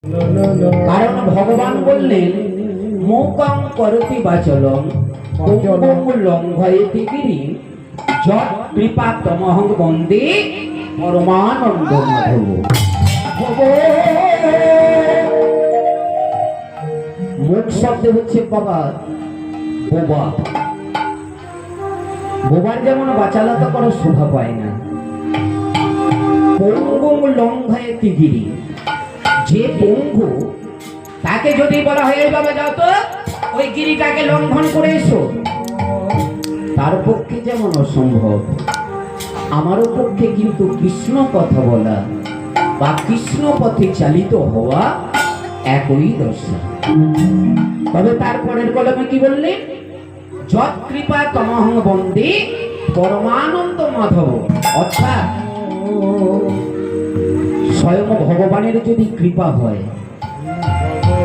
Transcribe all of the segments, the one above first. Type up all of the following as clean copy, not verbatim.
কারণ ভগবান বললেন মূকং করতি বাচলং পঙ্গুং লঙ্ঘয়তি গিরিম যৎ কৃপা তমহং বন্দে পরমানন্দ মাধব। মুখ শব্দ হচ্ছে বাবা, বোবা। বোবার যেমন বাচালতা করার শোভা পায় না। পঙ্গুং লঙ্ঘয়তি গিরিম, যে পঙ্গু তাকে যদি বলা হয় বাবা যাও তো ওই গিরিটাকে লঙ্ঘন করে এসো, তার পক্ষে যেমন অসম্ভব, আমারও পক্ষে কিন্তু কৃষ্ণ কথা বলা বা কৃষ্ণ পথে চালিত হওয়া একই দশা। তবে তারপরের কলমে কি বললেন? যৎ কৃপা তমহং বন্দে পরমানন্দ মাধব। অর্থাৎ স্বয়ং ভগবানের যদি কৃপা হয়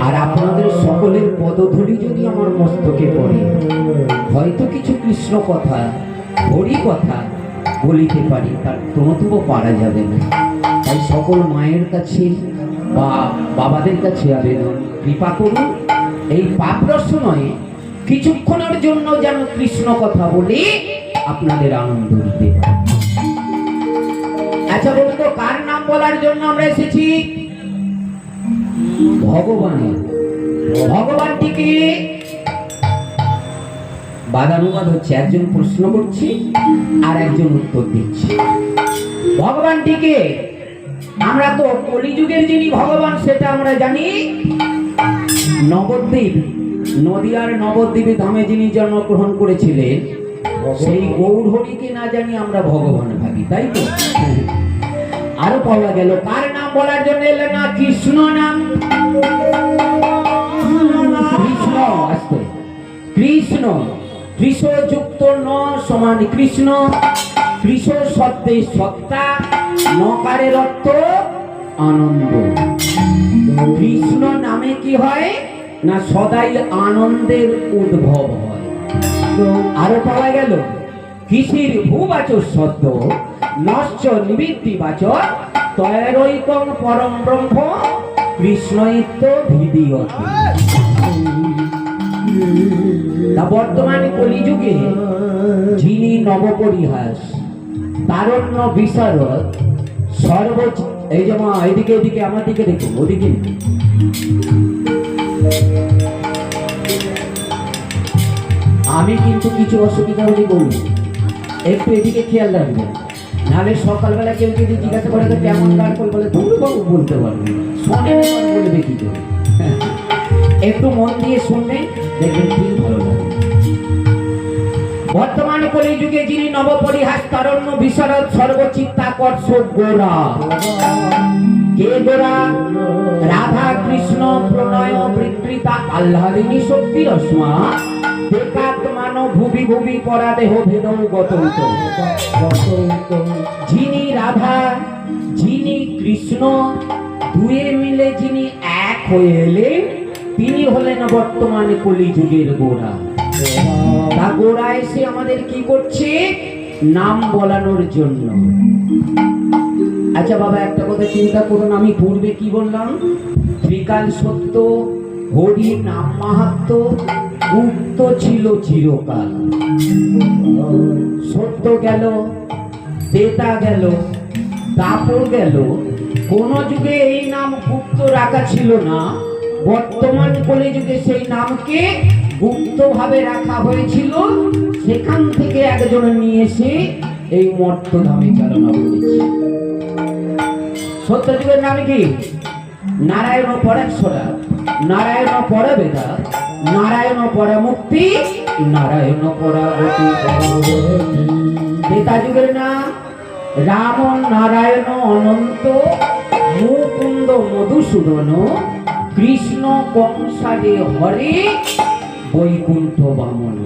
আর আপনাদের সকলের পদধূলি যদি আমার মস্তকে পড়ে, হয়তো কিছু কৃষ্ণ কথা, হরি কথা বলিতে পারি, তার তবু পারা যাবে না। তাই সকল মায়ের কাছে বা বাবাদের কাছে আবেদন, কৃপা করুন এই পাপরস নয়, কিছুক্ষণের জন্য যেন কৃষ্ণ কথা বলে আপনাদের আনন্দ দিতে পারে। আচ্ছা বলুন তো, কার নাম বলার জন্য আমরা এসেছি? ভগবানের। ভগবানটিকে বাদানুবাদ হচ্ছে, একজন প্রশ্ন করছে আর একজন উত্তর দিচ্ছে। ভগবানটিকে আমরা তো কলিযুগের যিনি ভগবান সেটা আমরা জানি। নবদ্বীপ, নদিয়ার নবদ্বীপে ধামে যিনি জন্মগ্রহণ করেছিলেন সেই গৌরহরিকে না জানি আমরা ভগবান ভাবি, তাই তো? আরো পাওয়া গেল কার নাম বলার জন্য এলেন না? কৃষ্ণ নাম। কৃষ্ণ আসতে কৃষ্ণ, কৃষ্ণ যুক্ত ন সমান কৃষ্ণ, কৃষ্ণ শব্দে সত্তা, নকারের অর্থ আনন্দ। কৃষ্ণ নামে কি হয় না সদাই আনন্দের উদ্ভব হয়। আরো পাওয়া গেল কৃষির ভূবাচক শব্দ নশ্চ নিবৃত্তিবাচক তয়রৈকং পরম ব্রহ্ম কৃষ্ণইত্য ভিদিয়তে। বর্তমানে কলিযুগে যিনি নবপরিহাস, তারণ্য বিশারদ, সর্বোচ্চ, এই যে মা এদিকে এদিকে আমার দিকে দেখুন, ওদিকে আমি কিন্তু কিছু অসুবিধা হলে বলুন, একটু এদিকে খেয়াল রাখবেন, নাহলে সকালবেলা কেউ যদি জিজ্ঞাসা করে কেমন গান করে বলে ধুরবাবু বলতে পারবেন, শোনেন বলবে কি করে। একটু মন দিয়ে শুনবেন, দেখবেন ঠিক ভালো লাগে। বর্তমানে কলিযুগে যিনি নবপরিহাস, তারণ্য বিশারদ, সর্বচিত্তাকর্ষক গোরা। কে গোরা? রাধা কৃষ্ণ প্রণয় বিকৃতা আহ্লাদিনী শক্তি রশ্মা দেকাত্মান ভুবি ভুবি পরাদেহ ভেদং গতৌত। যিনি রাধা, যিনি কৃষ্ণ, দুয়ে মিলে যিনি এক হয়ে এলেন, তিনি হলেন বর্তমানে কলিযুগের গোরা। তা গোরা এসে আমাদের কি করছে? নাম বলানোর জন্য। আচ্ছা বাবা একটা কথা চিন্তা করুন, আমি পূর্বে কি বললাম? ত্রিকাল সত্য, হরি নাম মাহাত্ম গুপ্ত ছিল চিরকাল। সত্য গেল, দেতা গেল, দাপর গেল, কোন যুগে এই নাম গুপ্ত রাখা ছিল না। বর্তমান কলিযুগে সেই নামকে গুপ্ত ভাবে রাখা হয়েছিল, সেখান থেকে একজন নিয়ে এসে এই মর্তধামে চালনা করেছে। সত্য যুগের নাম কি? নারায়ণ পরাক্ষরা, নারায়ণ পরবেদা, নারায়ণ পরমুক্তি, নারায়ণ পরাগতি। ত্রেতা যুগের নাম রাম নারায়ণ অনন্ত, মুকুন্দ মধুসূদন, কৃষ্ণ কংসারে হরে, বৈকুণ্ঠ বামন।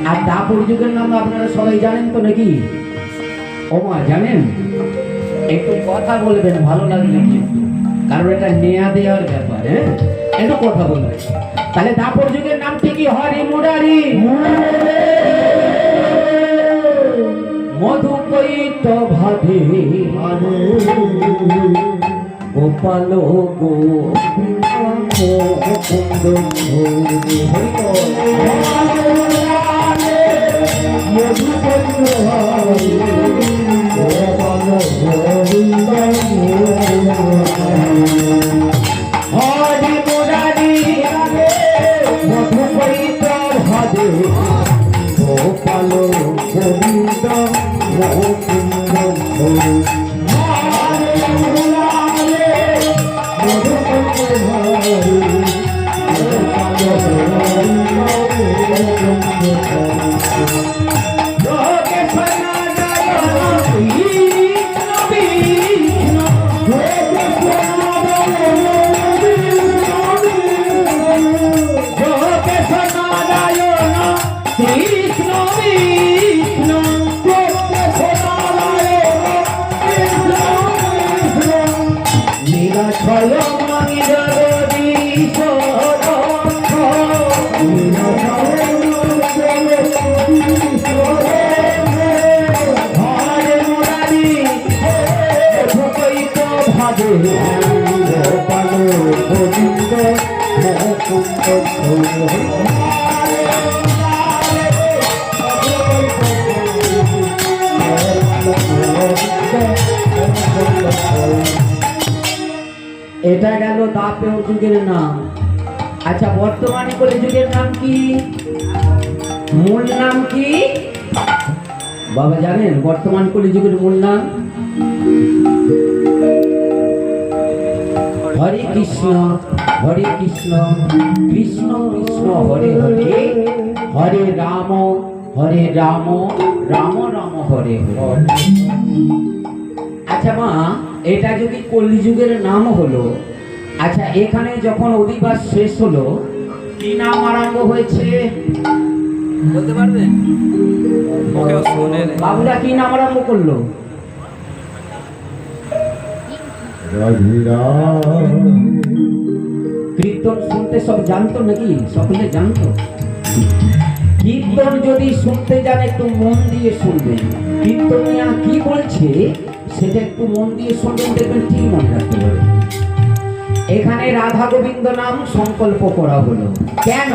আর দাপর যুগের নাম আপনারা সবাই জানেন তো নাকি? ওমা জানেন? একটু কথা বলবেন, ভালো লাগবে কিন্তু, কারণ এটা নেয়া দেওয়ার ব্যাপার। হ্যাঁ, একটু কথা বলবেন। তাহলে দাপর যুগের নামটি কি? হরি মুরারি, মধুকৈত ভাবে গোপাল হরি মুরারি মধুকৈত ভাবে গোপাল গোবিন্দ মুকুন্দ এটা গেল দাপের যুগের নাম। আচ্ছা, বর্তমানে কলিযুগের নাম কি? মূল নাম কি বাবা জানেন? বর্তমান কলিযুগের মূল নাম হরে কৃষ্ণ হরে কৃষ্ণ কৃষ্ণ কৃষ্ণ হরে হরে, হরে রাম রাম রাম হরে হরে। আচ্ছা মা, এটা যদি কলিযুগের নাম হলো, আচ্ছা এখানে যখন অধিবাস শেষ হলো কি নাম আরম্ভ হয়েছে বলতে পারবেন? বাবুরা কি নাম আরম্ভ করলো? কীর্তন শুনতে সব জানতো নাকি? সকলে জানতো? কীর্তন যদি শুনতে যান একটু মন দিয়ে শুনবেন। কীর্তনিয়া কি বলছে সেটা একটু মন দিয়ে শুনবেন, দেখবেন ঠিক মনে রাখতে পারবেন। এখানে রাধা গোবিন্দ নাম সংকল্প করা হলো কেন?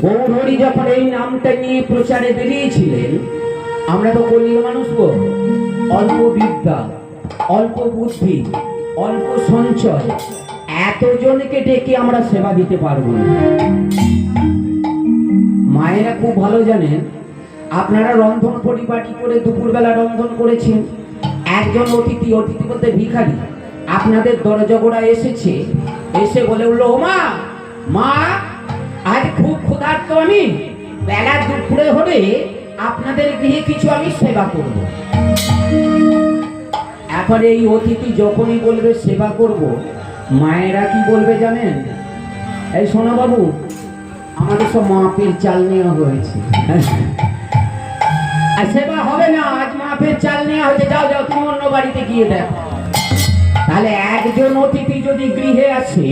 গৌরহরি যখন এই নামটা নিয়ে প্রচারে বেরিয়েছিলেন, আমরা তো কলির মানুষ গো, অল্প বিদ্যা, অল্প বুদ্ধি, অল্প সঞ্চয়, এতজনকে ডেকে আমরা সেবা দিতে পারবো না। মায়েরা খুব ভালো জানেন, আপনারা রন্ধন পরিপাটি করে দুপুরবেলা রন্ধন করেছেন, একজন অতিথি, অতিথি বলতে ভিখারি, আপনাদের দরজা গোড়া এসেছে, এসে বলে উঠলো, ও মা মা আজ খুব ক্ষুধার্ত, আমি বেলা দুপুরে হলে আপনাদের গৃহে কিছু আমি সেবা করব। এখন এই অতিথি যখনই বলবে সেবা করব, মায়েরা কি বলবে জানেন? এই শোনো বাবু, আমাদের সব মাপের চাল নেওয়া হয়েছে, আর সেবা হবে না, আজ মাপের চাল নেওয়া হয়েছে, যাও যাও তুমি অন্য বাড়িতে গিয়ে দেখো। তাহলে একজন অতিথি যদি গৃহে আসে,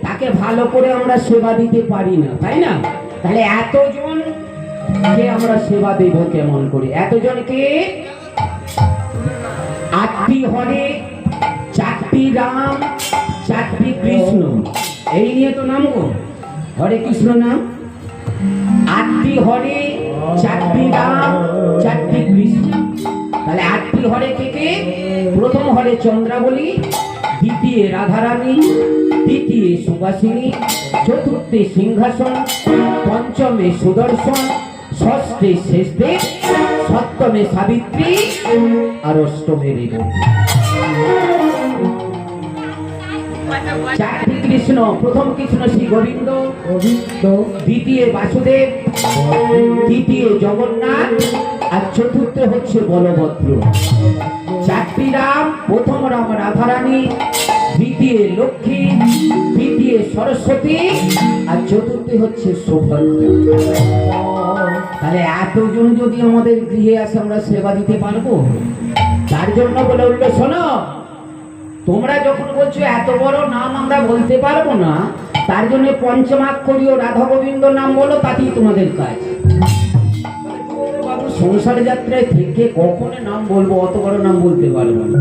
তাকে ভালো করে আমরা সেবা দিতে পারি না, তাই না? তাহলে এতজনকে আমরা সেবা দেব কেমন করে? এতজনকে 8টি হরে, 4টি রাম, 4টি কৃষ্ণ, এই নিয়ে তো নাম গো হরে কৃষ্ণ নাম। 8টি হরে, 4টি রাম, 4টি কৃষ্ণ। তাহলে 8টি হরে থেকে প্রথম হরে চন্দ্রাবলী, দ্বিতীয় রাধারানী, তৃতীয় সুবাসিনী, চতুর্থে সিংহাসন, পঞ্চমে সুদর্শন, ষষ্ঠে শেষদেব, সপ্তমে সাবিত্রী, আর অষ্টমে রেবতী। 4টি কৃষ্ণ, প্রথম কৃষ্ণ শ্রী গোবিন্দ, দ্বিতীয় বাসুদেব, তৃতীয় জগন্নাথ, আর চতুর্থ হচ্ছে বলভদ্র। 4টি রাম, প্রথম রাম রাধারানী, দ্বিতীয় লক্ষ্মী, তৃতীয় সরস্বতী, আর চতুর্থ হচ্ছে সুভদ্রা। তাহলে এতজন যদি আমাদের গৃহে আসে, আমরা সেবা দিতে পারবো? তার জন্য বলে উঠলো, শোনো, তোমরা যখন বলছো এত বড় নাম আমরা বলতে পারবো না, তার জন্য পঞ্চমাক্ষরীয় রাধা গোবিন্দ নাম বলো, তাতেই তোমাদের কাজ। বাবু সংসার যাত্রায় থেকে কখনো নাম বলবো, অত বড় নাম বলতে পারবো না।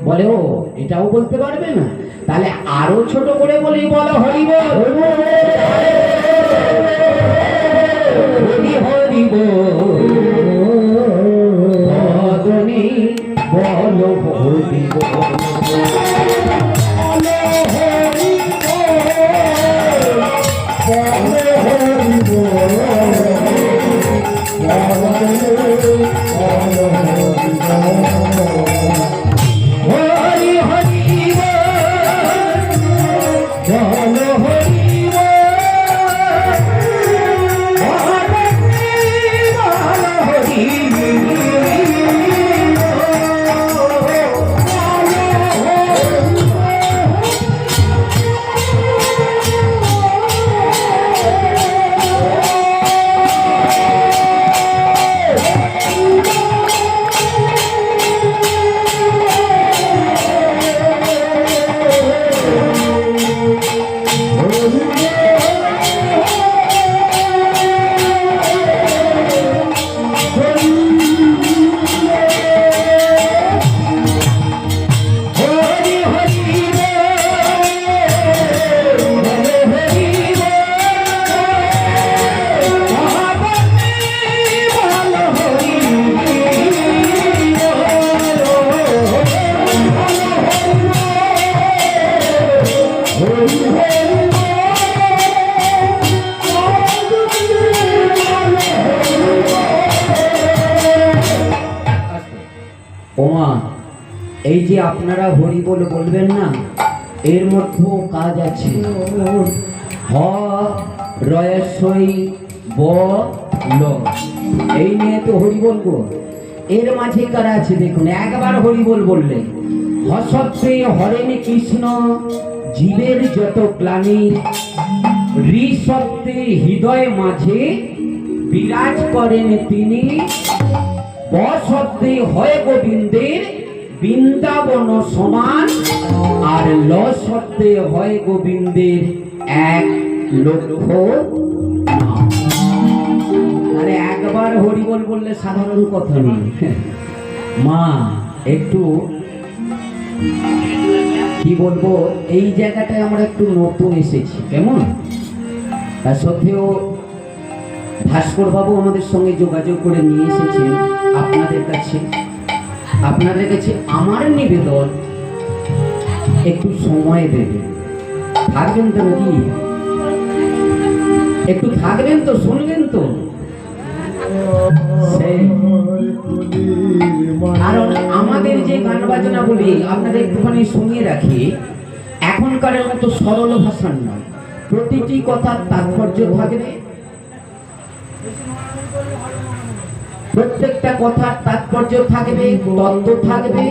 বলে ও এটাও বলতে পারবে না, তাহলে আরো ছোট করে বলি, বলো হরি বল, হরি হরি বল, বদনে বলো হরি বল, ওমা এই যে আপনারা হরি বল বলবেন না, এর মধ্যেও কাজ আছে। হ রয়সই ব ল, এই নিয়ে তো হরি বলবো। এর মাঝে কারা আছে দেখুন, একবার হরি বল বললে হসত্বে হরেন কৃষ্ণ জীবের যত ক্লানি, ঋষত্বে হৃদয় মাঝে বিরাজ করেন তিনি, বসত্বে হয় গোবিন্দের বৃন্দাবন সমান, আর ল সত্ত্বে হয় গোবিন্দের এক লক্ষ নাম। আরে একবার হরি বল বললে সাধারণ কথা নয়। মা একটু কি বলবো, এই জায়গাটায় আমরা একটু নতুন এসেছি, কেমন? তার সত্ত্বেও ভাস্কর বাবু আমাদের সঙ্গে যোগাযোগ করে নিয়ে এসেছেন আপনাদের কাছে। আপনাদের কাছে আমার নিবেদন, একটু সময় দেবেন, থাকবেন তো নাকি? একটু থাকবেন তো, শুনবেন তো? কারণ আমাদের যে গান বাজনা বলি আপনাদের একটুখানি শুনিয়ে রাখি, এখনকার মতো সরল ভাষার নয়, প্রতিটি কথার তাৎপর্য থাকবে, প্রত্যেকটা কথার তাৎপর্য থাকবে, তত্ত্ব থাকবে।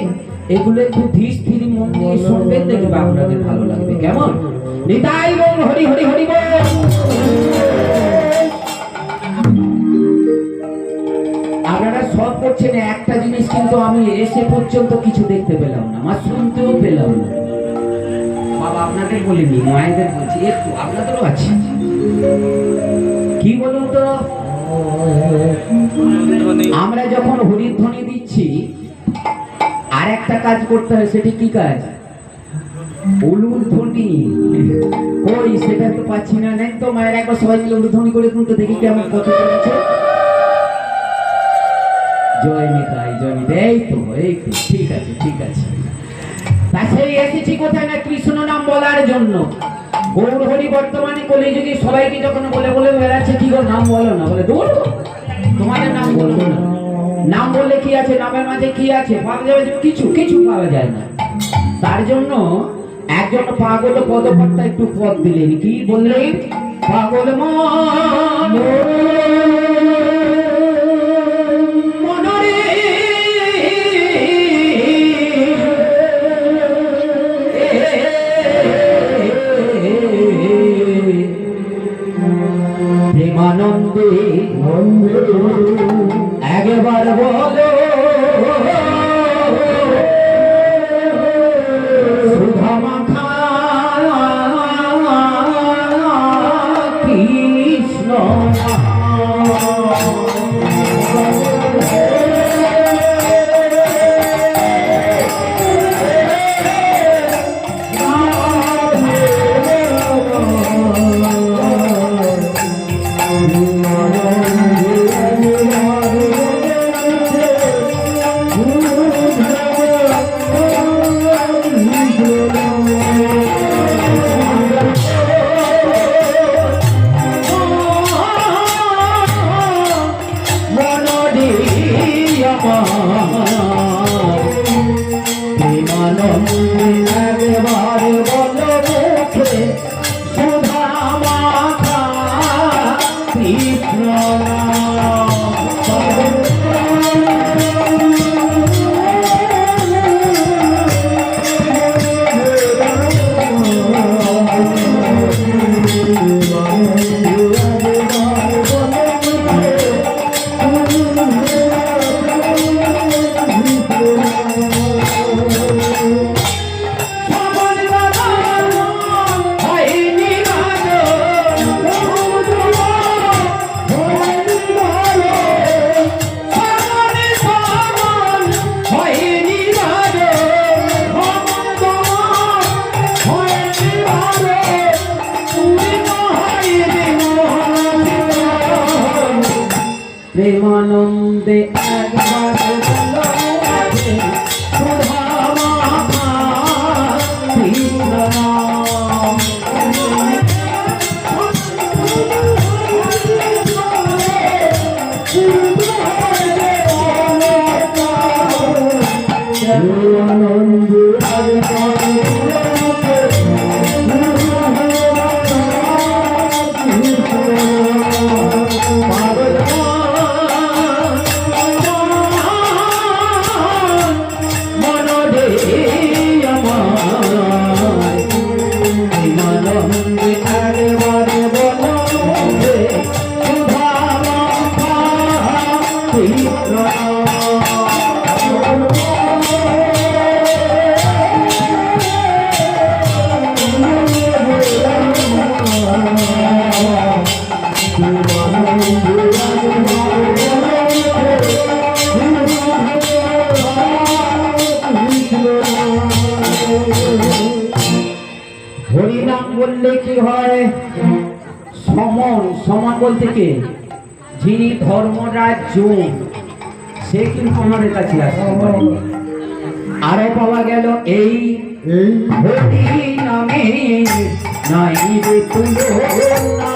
এগুলো একটু ধীর স্থির মন দিয়ে শুনবেন, দেখবে আপনাদের ভালো লাগবে। কেমন? নিতাই বল হরি হরি হরি বল। আপনারা সব করছেন, একটা জিনিস কিন্তু আমি এসে পর্যন্ত কিছু দেখতে পেলাম না, মা শুনতেও পেলাম না। বাবা আপনাদের বলিনি, মায়েদের বলছি, একটু আপনাদেরও আছে। কি বলুন তো, আমরা যখন হরিধ্বনি দিচ্ছি আর একটা কাজ করতে হয়, সেটি কি কাজ? উলুধ্বনি। কই সেটা তো পাচ্ছি না। নেই তো মায়ের একবার সবাই মিলে উলুধ্বনি করে তুলতে দেখি কেমন কথা বলছে। জয় নিতাই, জয় নিতাই। এই তো ঠিক আছে, ঠিক আছে। তা সেই এসেছি কোথায় না কৃষ্ণ নাম বলার জন্য। গৌর হরি বর্তমানে কলিযুগে সবাইকে যখন বলে বলে বেড়াচ্ছে, কি গো নাম বলো না, বলে দূর তোমাদের নাম বলবো না। নাম বললে কি আছে, নামের মাঝে কি আছে পাওয়া যাবে? কিছু কিছু পাওয়া যায় না। তার জন্য একজন পাগল পদকর্তা একটু পদ দিলেন, কি বললেন? পাগল মনরে প্রেমানন্দে একবার বলো সুধা মাখা কৃষ্ণ। প্রেমানন্দে একবার বলো আছে সুধা মাখা কৃষ্ণ নাম। প্রেমানন্দে হরিনাম বললে কি হয়? সমন, সমান বলতে কি? যিনি ধর্মরাজ যোগ, সে কিন্তু আমাদের কাছে আসতে পারে। আরো পাওয়া গেল এই হরিনামে নাই রে তুলনা।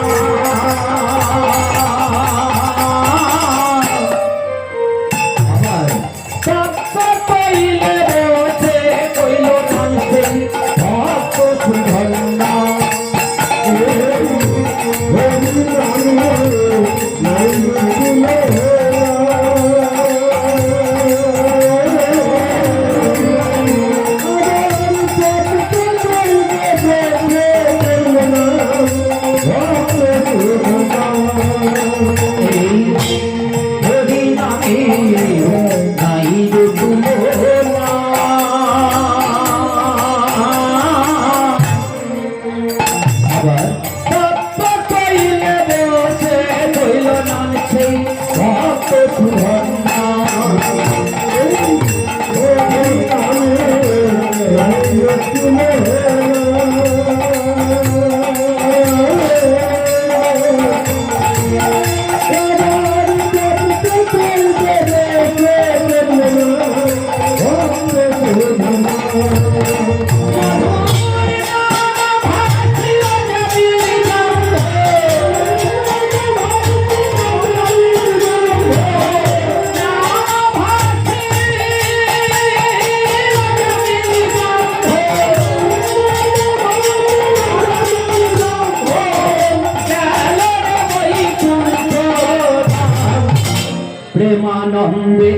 প্রেমানন্দে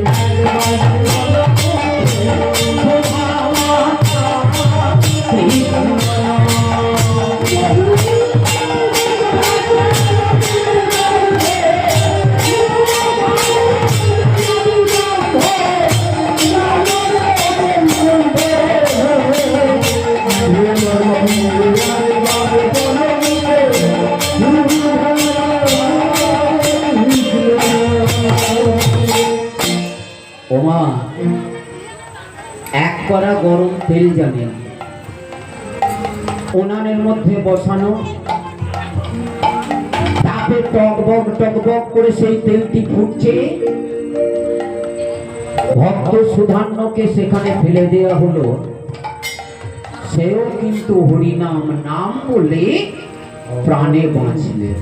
ওমা এক কড়া গরম তেল জানেন, উনানের মধ্যে বসানো, তাপে টকবক টকবক করে সেই তেলটি ফুটছে। ভক্ত সুধান্যকে সেখানে ফেলে দেওয়া হলো। সেও কিন্তু হরিনাম নাম বলে প্রাণে বাঁচলেন।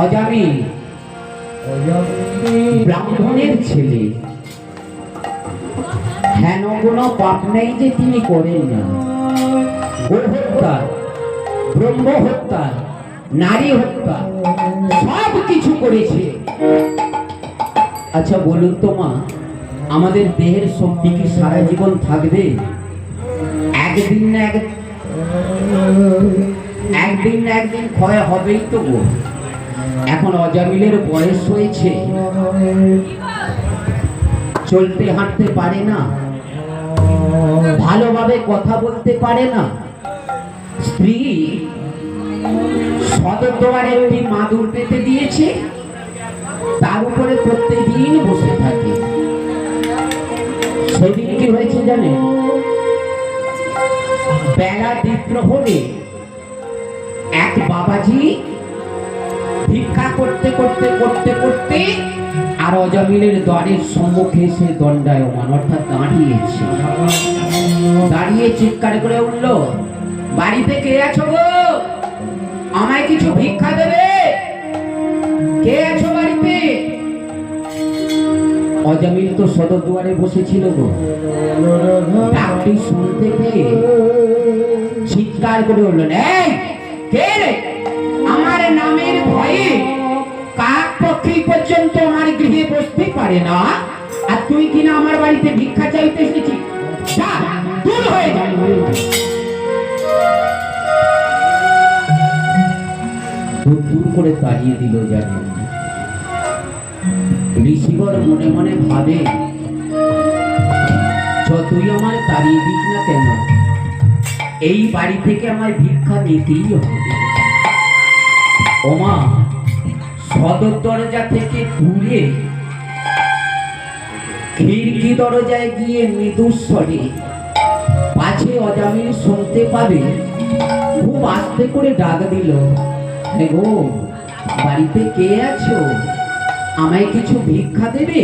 অজামিল ব্রাহ্মণের ছেলে, হেন কোনো পাপ নেই যে তিনি করেন না। গোহত্যা, ব্রহ্ম হত্যা, নারী হত্যা সব কিছু করেছে। আচ্ছা বলুন তো মা, আমাদের দেহের শক্তি কি সারা জীবন থাকবে? একদিন না একদিন ক্ষয় হবেই তো গো। এখন অজামিলের বয়স হয়েছে, চলতে হাঁটতে পারে না, ভালোভাবে কথা বলতে পারে না। স্ত্রী সদর দোয়ারে একটি মাদুর পেতে দিয়েছে, তার উপরে প্রত্যেকদিন বসে থাকে। সেদিন কি হয়েছে জানেন? বেলা দ্বীপ্রহরে এক বাবাজি ভিক্ষা করতে করতে করতে করতে আর অজামিলের দ্বারের সম্মুখে এসে দণ্ডায়মান অর্থাৎ দাঁড়িয়েছে। দাঁড়িয়ে চিৎকার করে উঠল, বাড়িতে কে আছো গো? আমায় কিছু ভিক্ষা দেবে? কে আছো বাড়িতে? অজামিল তো সদর দুয়ারে বসেছিল গো। ডাকটি শুনতে পেয়ে চিৎকার করে উঠলেন, এই কে রে? আমার নামের ভয়ে কাক পক্ষী পর্যন্ত আমার গৃহে বসতে পারে না, আর তুই কিনা আমার বাড়িতে ভিক্ষা চাইতে এসেছিস? যা, দূর হয়ে যা। দূর করে তাড়িয়ে দিল। জানেন, ঋষিবর মনে মনে ভাবে, যতই আমার তাড়িয়ে দিক না কেন, এই বাড়ি থেকে আমার ভিক্ষা নিতেই হবে। ওমা সদর দরজা থেকে ঘুরে খিড়কি দরজায় গিয়ে মৃদু স্বরে, পাছে অজামিল শুনতে পাবে, খুব আস্তে করে ডাক দিল, হে গো, বাড়িতে কে আছো? আমায় কিছু ভিক্ষা দেবে?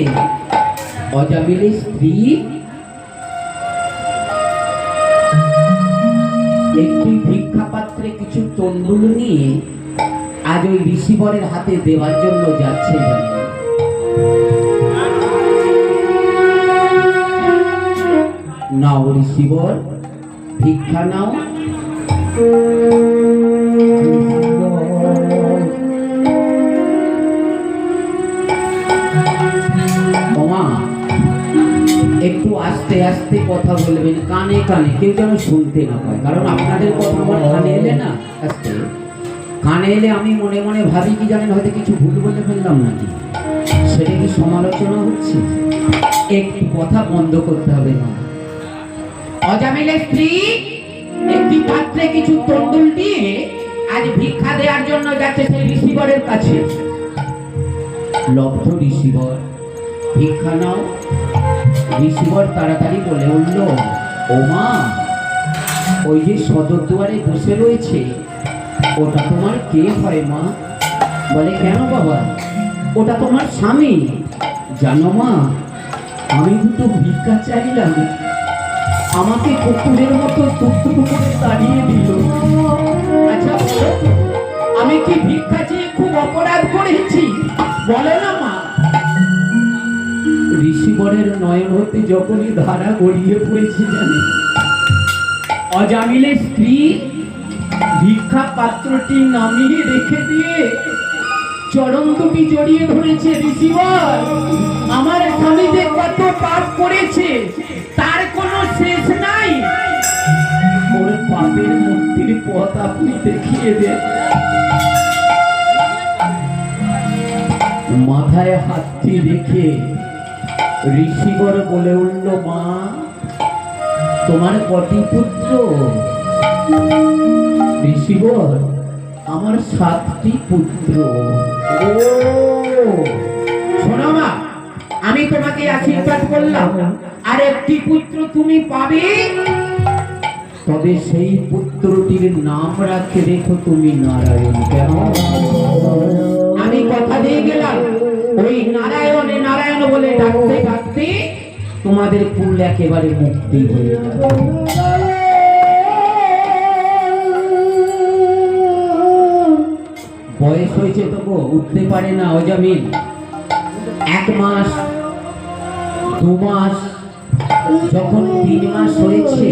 অজামিলের স্ত্রী একটি ভিক্ষা পাত্রে কিছু তন্ডুল নিয়ে আজ ওই ঋষিবরের হাতে দেওয়ার জন্য যাচ্ছে। নাও ঋষিবর, ভিক্ষা নাও। একটু আস্তে আস্তে কথা বলবেন, কানে কানে, কেউ যেন শুনতে না পায়, কারণ আপনাদের কথা আমার কানে এলে না, আস্তে কানে এলে আমি মনে মনে ভাবি কি জানেন, হয়তো কিছু ভুল বলে ফেললাম নাকি, সেটা কি সমালোচনা হচ্ছে? একটু কথা বন্ধ করতে হবে না। অজামিলের স্ত্রী একটি পাত্রে কিছু তন্ডুল দিয়ে আজ ভিক্ষা দেওয়ার জন্য যাচ্ছে সেই ঋষিবরের কাছে। লব্ধ ঋষিবর, ভিক্ষা নাও। ঋষিবর তাড়াতাড়ি বলে উঠল, ও মা, ওই যে সদর দুয়ারে বসে রয়েছে, ওটা তোমার কে হয় মা? বলে, কেন বাবা? ওটা তোমার স্বামী। জানো মা, আমি দুটো ভিক্ষা চাইলাম, আমাকে কুকুরের মতো টুকটুকু করে তাড়িয়ে দিল। আচ্ছা বলো, আমি কি ভিক্ষা চেয়ে খুব অপরাধ করেছি? বলে না মা। ঋষিবরের নয়ন হতে যখনই ধারা গড়িয়ে পড়েছে, জানে, অজামিলের স্ত্রী ভিক্ষা পাত্রটি নামিয়ে রেখে দিয়ে চরণ দুটি জড়িয়ে ধরেছে। ঋষিবর, আমার স্বামী যে কত পাপ করেছে তার কোনো শেষ নাই, ওর পাপের মুক্তির পথ আপনি দেখিয়ে দেন। মাথায় হাতটি রেখে ঋষিবর বলে উঠল, মা, তোমার কটি পুত্র? ঋষিবর, আমার 7টি পুত্র। ও শোনো মা, আমি তোমাকে আশীর্বাদ করলাম, আর একটি পুত্র তুমি পাবে, তবে সেই পুত্রটির নাম রাখে রেখো তুমি নারায়ণ। কেন? আমি কথা দিয়ে গেলাম, ওই নারায়ণে নারায়ণ বলে ডাকতে ডাকতে তোমাদের কুল একেবারে মুক্তি হয়ে যাবে। বয়স হয়েছে তো গো, উঠতে পারে না অজামিল। 1 মাস, 2 মাস, যখন 3 মাস হয়েছে,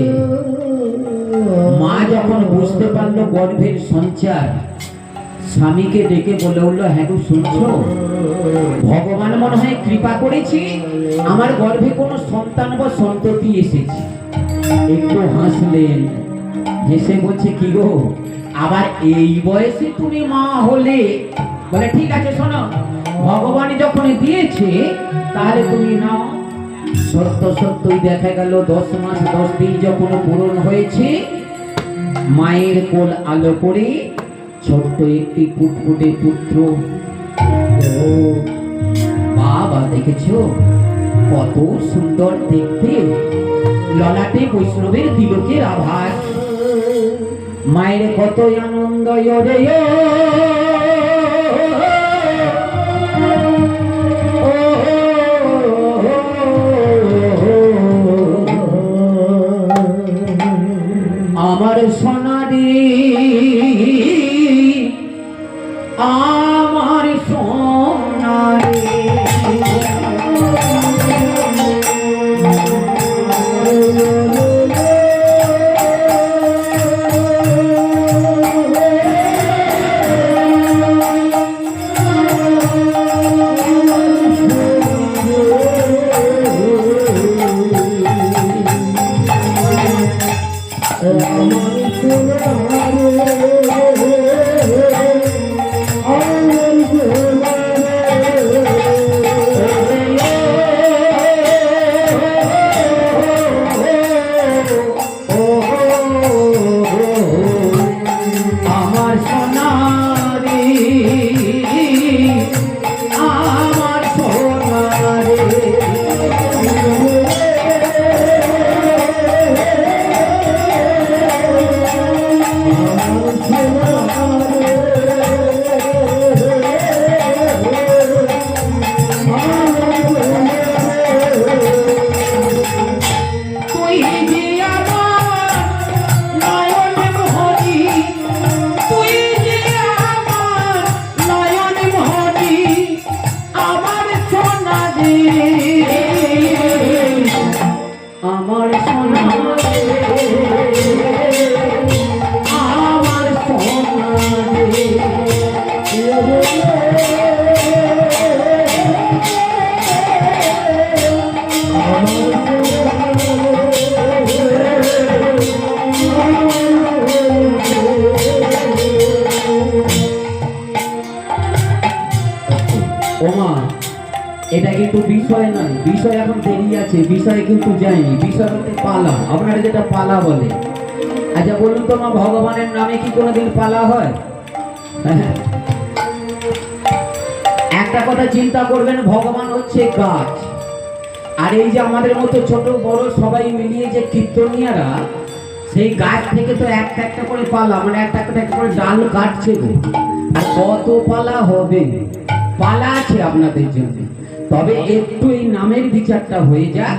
মা যখন বুঝতে পারলো গর্ভের সঞ্চার, স্বামীকে ডেকে বলে উঠলো, হ্যাঁ গো শুনছো, ভগবান মনে হয় কৃপা করেছি, আমার গর্ভে কোনো সন্তান বা সন্ততি এসেছে। একটু হাসলেন, হেসে বলছে, কি গো, আবার এই বয়সে তুমি মা হলে? বলে, ঠিক আছে শোনো, ভগবান যখন দিয়েছে তাহলে তুমি নাও। সত্য সত্যই দেখা গেল 10 মাস 10 দিন যখন পূরণ হয়েছে, মায়ের কোল আলো করে ছোট্ট একটি ফুটফুটে পুত্র। ও বাবা, দেখেছো কত সুন্দর দেখতে, ললাটে বৈষ্ণবের তিলকের আভাস। মায়ের কত আনন্দ রে, আমার সোনারি আমার সোনারি এটা কিন্তু বিষয় নয়, বিষয় এখন দেরি আছে, বিষয় কিন্তু যায়নি, বিষয় বলতে পালা, আপনারা যেটা পালা বলে। আচ্ছা বলুন তো মা, ভগবানের নামে কি কোনোদিন পালা হয়? একটা কথা চিন্তা করবেন, ভগবান হচ্ছে গাছ, আর এই যে আমাদের মতো ছোট বড় সবাই মিলিয়ে যে কীর্তনিয়ারা, সেই গাছ থেকে তো একটা একটা করে পালা, মানে একটা একটা করে ডাল কাটছে গো। আর কত পালা হবে? পালা আছে আপনাদের জন্য, তবে একটু এই নামের বিচারটা হয়ে যাক,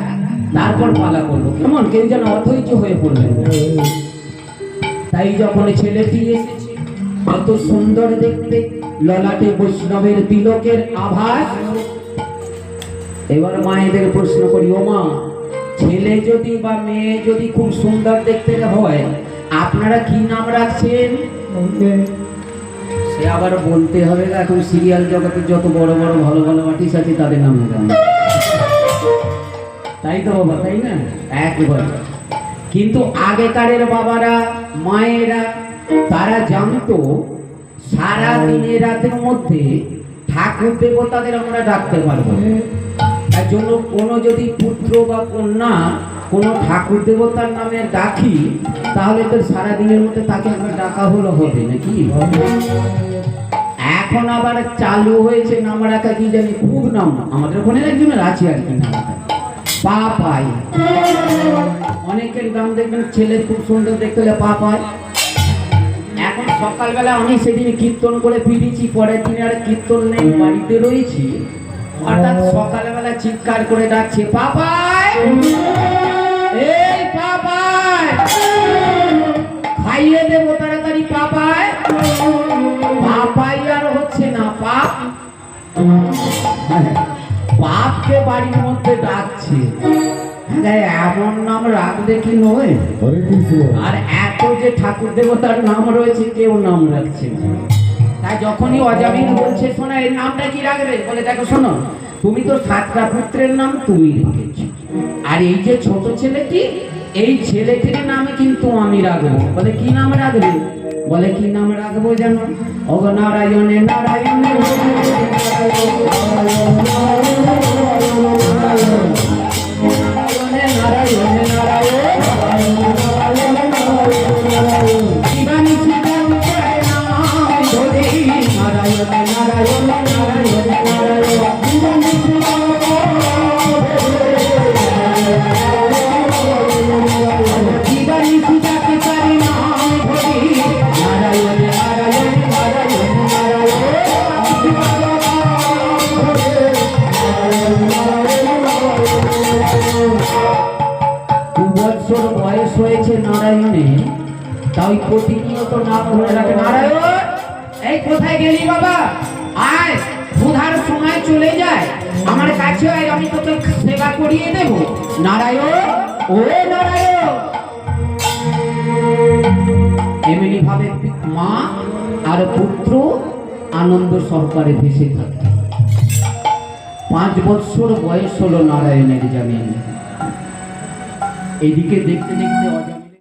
তারপর পালা করবো, কেমন? কেউ যেন অধৈর্য হয়ে পড়বেন। তাই যখন ছেলেটি এসেছে, কত সুন্দর দেখতে, ললাটে বৈষ্ণবের তিলকের আভাস। এবার মায়েদের প্রশ্ন করি, ও মা, ছেলে যদি বা মেয়ে যদি খুব সুন্দর দেখতে হয়, আপনারা কি নাম রাখছেন? সে আবার বলতে হবে, এখন সিরিয়াল জগতে যত বড় বড় ভালো ভালো আর্টিস্ট আছে তাদের নাম জানো, তাই তো বাবা, তাই না? একবার কিন্তু আগেকারের বাবারা মায়েরা তারা জানতো সারা দিনে রাতের মধ্যে ঠাকুর দেবতাদের আমরা ডাকতে পারবো। তার জন্য কোনো যদি পুত্র বা কন্যা কোনো ঠাকুর দেবতার নামে ডাকি, তাহলে তো সারা দিনের মধ্যে তাকে আমরা ডাকা হলো, হবে নাকি? এখন আবার চালু হয়েছে নাম রাখা, কি জানি খুব নাম, আমাদের ওখানে একজনের আছে আর কি নাম, পাপাই। অনেকের নাম দেখবেন ছেলে খুব সুন্দর দেখতে হলে পাপাই। এখন সকালবেলা আমি সেদিন কীর্তন করে ফিরেছি, পরের দিনে আর কীর্তন নেই, বাড়িতে রয়েছি, হঠাৎ সকালবেলা চিৎকার করে ডাকছে, পাপাই, এই পাপাই, খাইয়ে দেবো তাড়াতাড়ি পাপাই। পাপাই আর হচ্ছে না, পাপ, পাপকে বাড়ির মধ্যে ডাকছে। এমন নাম রাখবে কি নয়? আর এত যে ঠাকুর দেবতার নাম রয়েছে, কেউ নাম রাখছে না। তাই যখনই অজামিন বলছে, শোনা এর নামটা কি রাখবে, বলে দেখো শোনো, তুমি তো 7টা পুত্রের নাম তুমি রেখেছ, আর এই যে ছোট ছেলেটি, এই ছেলেটির নামে কিন্তু আমি রাখবো। বলে কি নাম রাখবে? বলে কি নাম রাখবো জানো? অগ নারায়ণে নারায়ণে তাই প্রতিনিয়ত নাম ধরে রাখে, নারায়ণ এই কোথায় গেলি বাবা, আয় ক্ষুধার সময় চলে যায় আমার কাছে আয়, আমি তোকে সেবা করিয়ে দেব। নারায়ণ ও নারায়ণ। এমনি ভাবে মা আর পুত্র আনন্দ সহকারে ভেসে থাকে। 5 বছর বয়স হলো নারায়ণের জামিন। এদিকে দেখতে দেখতে